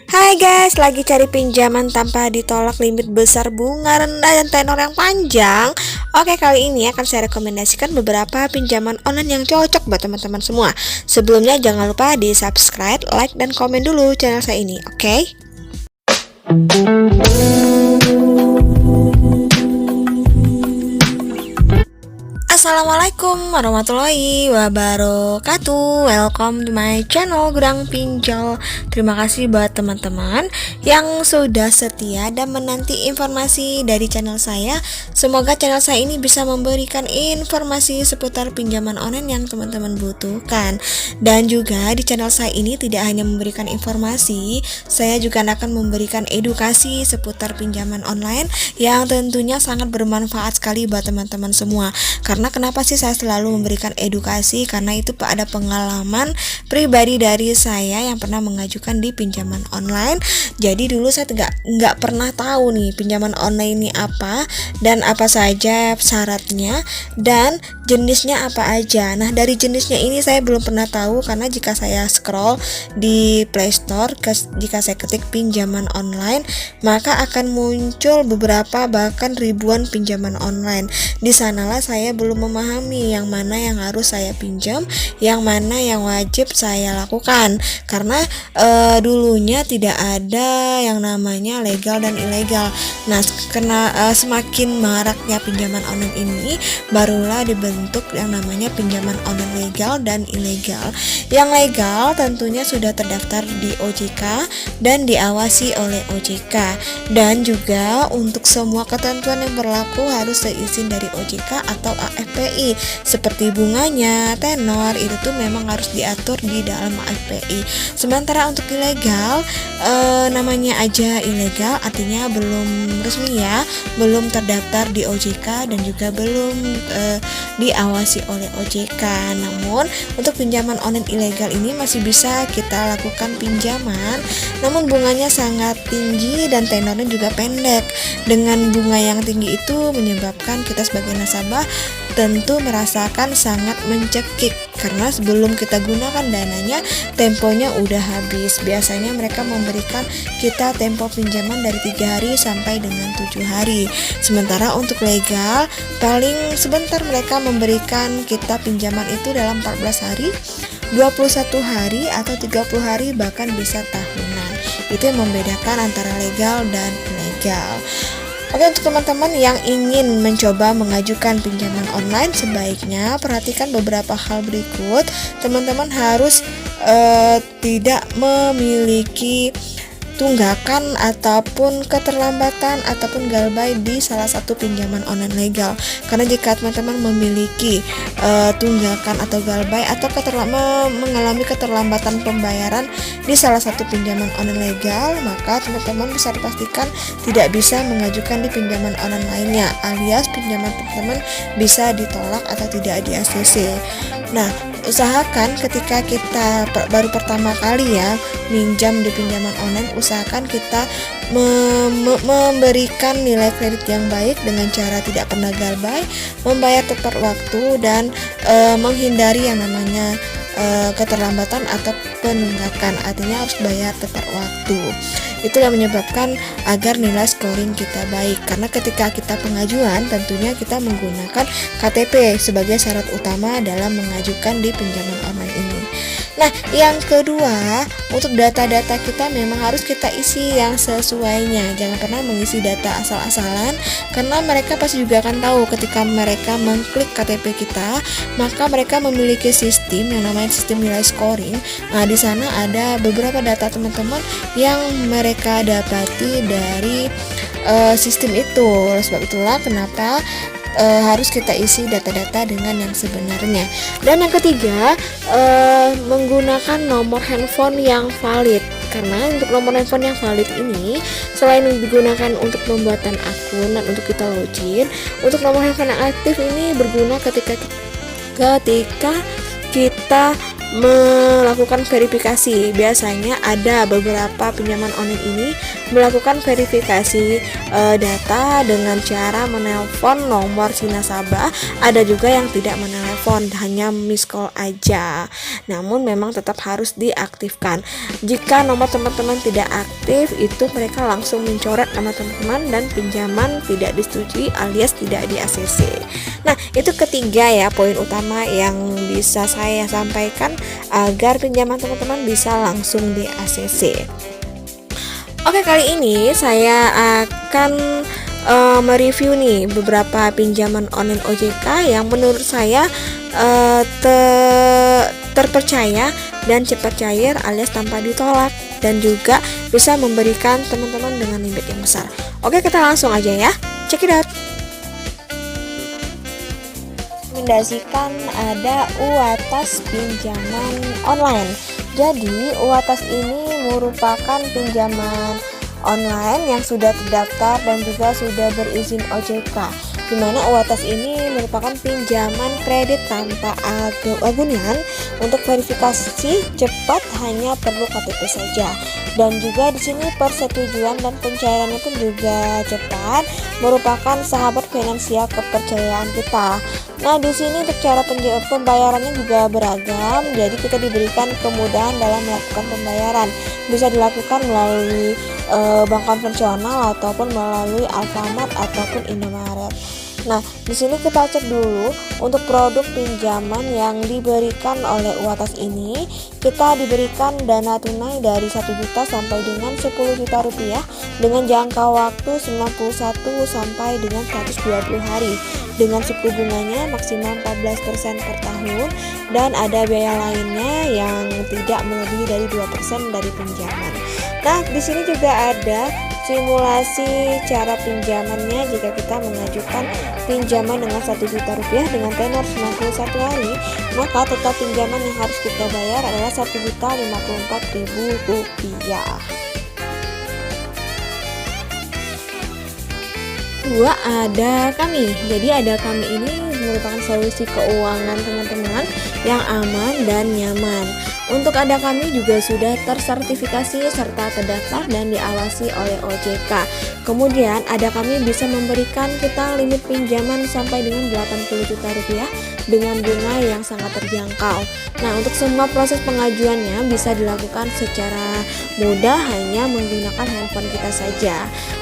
Hai guys, lagi cari pinjaman tanpa ditolak, limit besar, bunga rendah, dan tenor yang panjang. Oke, kali ini akan saya rekomendasikan beberapa pinjaman online yang cocok buat teman-teman semua. Sebelumnya jangan lupa di subscribe, like, dan komen dulu channel saya ini, oke? Assalamualaikum warahmatullahi wabarakatuh. Welcome to my channel Gudang Pinjol. Terima kasih buat teman-teman yang sudah setia dan menanti informasi dari channel saya. Semoga channel saya ini bisa memberikan informasi seputar pinjaman online yang teman-teman butuhkan. Dan juga di channel saya ini tidak hanya memberikan informasi, saya juga akan memberikan edukasi seputar pinjaman online yang tentunya sangat bermanfaat sekali buat teman-teman semua. Karena kenapa sih saya selalu memberikan edukasi? Karena itu ada pengalaman pribadi dari saya yang pernah mengajukan di pinjaman online. Jadi dulu saya nggak pernah tahu nih pinjaman online ini apa dan apa saja syaratnya dan jenisnya apa aja. Nah, dari jenisnya ini saya belum pernah tahu karena jika saya scroll di Play Store, jika saya ketik pinjaman online, maka akan muncul beberapa bahkan ribuan pinjaman online. Di sanalah saya belum memahami yang mana yang harus saya pinjam, yang mana yang wajib saya lakukan. Karena dulunya tidak ada yang namanya legal dan ilegal. Nah, karena semakin maraknya pinjaman online ini, barulah dibentuk yang namanya pinjaman online legal dan ilegal. Yang legal tentunya sudah terdaftar di OJK dan diawasi oleh OJK, dan juga untuk semua ketentuan yang berlaku harus seizin dari OJK atau AFPI, seperti bunganya, tenor, itu tuh memang harus diatur di dalam AFPI. Sementara untuk ilegal, namanya aja ilegal, artinya belum resmi ya, belum terdaftar di OJK dan juga belum diawasi oleh OJK. Namun untuk pinjaman online ilegal ini masih bisa kita lakukan pinjaman, namun bunganya sangat tinggi dan tenornya juga pendek. Dengan bunga yang tinggi itu menyebabkan kita sebagai nasabah tentu merasakan sangat mencekik, karena sebelum kita gunakan dananya, temponya udah habis. Biasanya mereka memberikan kita tempo pinjaman dari 3 hari sampai dengan 7 hari. Sementara untuk legal, paling sebentar mereka memberikan kita pinjaman itu dalam 14 hari, 21 hari, atau 30 hari, bahkan bisa tahunan. Itu yang membedakan antara legal dan ilegal. Oke, untuk teman-teman yang ingin mencoba mengajukan pinjaman online, sebaiknya perhatikan beberapa hal berikut. Teman-teman harus tidak memiliki tunggakan ataupun keterlambatan ataupun galbay di salah satu pinjaman online legal. Karena jika teman-teman memiliki tunggakan atau galbay atau mengalami keterlambatan pembayaran di salah satu pinjaman online legal, maka teman-teman bisa dipastikan tidak bisa mengajukan di pinjaman online lainnya, alias pinjaman teman-teman bisa ditolak atau tidak di ACC. Nah, usahakan ketika kita baru pertama kali ya minjam di pinjaman online, usahakan kita memberikan nilai kredit yang baik dengan cara tidak pernah galbay, membayar tepat waktu, dan menghindari yang namanya keterlambatan atau penunggakan, artinya harus bayar tepat waktu. Itu yang menyebabkan agar nilai scoring kita baik, karena ketika kita pengajuan tentunya kita menggunakan KTP sebagai syarat utama dalam mengajukan di pinjaman online ini. Nah, yang kedua, untuk data-data kita memang harus kita isi yang sesuainya. Jangan pernah mengisi data asal-asalan, karena mereka pasti juga akan tahu ketika mereka mengklik KTP kita, maka mereka memiliki sistem yang namanya sistem nilai scoring. Nah, di sana ada beberapa data teman-teman yang mereka dapati dari sistem itu. Sebab itulah kenapa harus kita isi data-data dengan yang sebenarnya. Dan yang ketiga, menggunakan nomor handphone yang valid. Karena untuk nomor handphone yang valid ini, selain digunakan untuk pembuatan akun dan untuk kita login, untuk nomor handphone yang aktif ini berguna ketika kita melakukan verifikasi. Biasanya ada beberapa pinjaman online ini melakukan verifikasi data dengan cara menelpon nomor si nasabah. Ada juga yang tidak menelpon, hanya miss call aja. Namun memang tetap harus diaktifkan. Jika nomor teman-teman tidak aktif, itu mereka langsung mencoret nama teman-teman dan pinjaman tidak disetujui alias tidak di ACC. Nah, itu ketiga ya poin utama yang bisa saya sampaikan agar pinjaman teman-teman bisa langsung di ACC. Oke, kali ini saya akan mereview nih beberapa pinjaman online OJK yang menurut saya terpercaya dan cepat cair alias tanpa ditolak, dan juga bisa memberikan teman-teman dengan limit yang besar. Oke, kita langsung aja ya, check it out. Rekomendasikan ada UATAS pinjaman online. Jadi UATAS ini merupakan pinjaman online yang sudah terdaftar dan juga sudah berizin OJK, di mana UATAS ini merupakan pinjaman kredit tanpa agunan. Untuk verifikasi cepat hanya perlu KTP saja, dan juga di sini persetujuan dan pencairannya pun juga cepat, merupakan sahabat finansial kepercayaan kita. Nah, di sini untuk cara pembayarannya juga beragam, jadi kita diberikan kemudahan dalam melakukan pembayaran. Bisa dilakukan melalui bank konvensional ataupun melalui Alfamart ataupun Indomaret. Nah, di sini kita cek dulu untuk produk pinjaman yang diberikan oleh UATAS ini. Kita diberikan dana tunai dari 1 juta sampai dengan 10 juta rupiah dengan jangka waktu 91 sampai dengan 120 hari dengan suku bunganya maksimal 14% per tahun, dan ada biaya lainnya yang tidak melebihi dari 2% dari pinjaman. Nah, di sini juga ada simulasi cara pinjamannya jika kita mengajukan pinjaman dengan 1 juta rupiah dengan tenor 91 hari, maka total pinjaman yang harus kita bayar adalah 1.054.000 rupiah. Kedua, ada Kami. Jadi ada Kami ini merupakan solusi keuangan teman-teman yang aman dan nyaman. Untuk Ada Kami juga sudah tersertifikasi serta terdaftar dan diawasi oleh OJK. Kemudian Ada Kami bisa memberikan kita limit pinjaman sampai dengan 80 juta rupiah dengan bunga yang sangat terjangkau. Nah, untuk semua proses pengajuannya bisa dilakukan secara mudah hanya menggunakan handphone kita saja.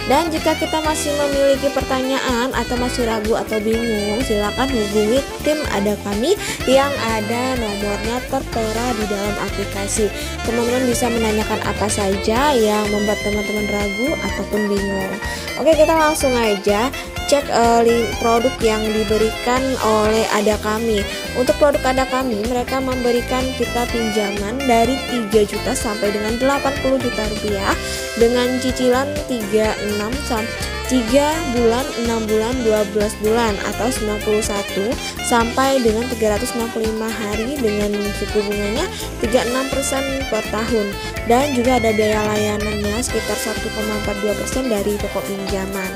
Dan jika kita masih memiliki pertanyaan atau masih ragu atau bingung, silakan hubungi tim Ada Kami yang ada nomornya tertera di dalam aplikasi. Teman-teman bisa menanyakan apa saja yang membuat teman-teman ragu ataupun bingung. Oke, kita langsung aja cek produk yang diberikan oleh Ada Kami. Untuk produk Ada Kami, mereka memberikan kita pinjaman dari 3 juta sampai dengan 80 juta rupiah dengan cicilan 3 bulan, 6 bulan, 12 bulan atau 91 sampai dengan 365 hari dengan suku bunganya 36% per tahun, dan juga ada biaya layanannya sekitar 1,42% dari pokok pinjaman.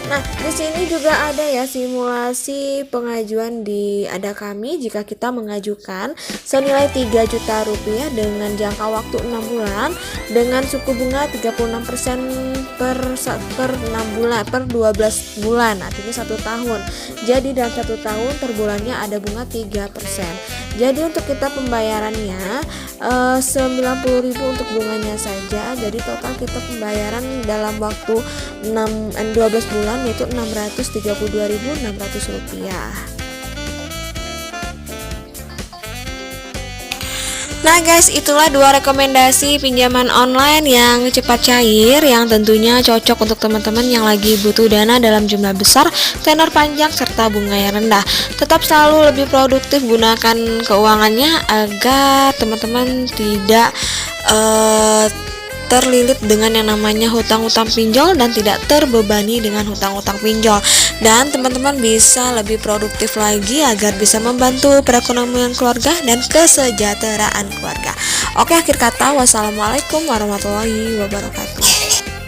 Nah, di sini juga ada ya simulasi pengajuan di Ada Kami jika kita mengajukan senilai 3 juta rupiah dengan jangka waktu 6 bulan dengan suku bunga 36% per 6 bulan per 12 bulan, artinya 1 tahun. Jadi dalam 1 tahun per bulannya ada bunga 3%. Jadi untuk kita pembayarannya 90.000 untuk bunganya saja. Jadi total kita pembayaran dalam waktu 12 bulan yaitu 632.600 rupiah. Nah guys, itulah 2 rekomendasi pinjaman online yang cepat cair, yang tentunya cocok untuk teman-teman yang lagi butuh dana dalam jumlah besar, tenor panjang, serta bunga yang rendah. Tetap selalu lebih produktif gunakan keuangannya agar teman-teman tidak terlilit dengan yang namanya hutang-hutang pinjol dan tidak terbebani dengan hutang-hutang pinjol, dan teman-teman bisa lebih produktif lagi agar bisa membantu perekonomian keluarga dan kesejahteraan keluarga. Oke, akhir kata, wassalamualaikum warahmatullahi wabarakatuh.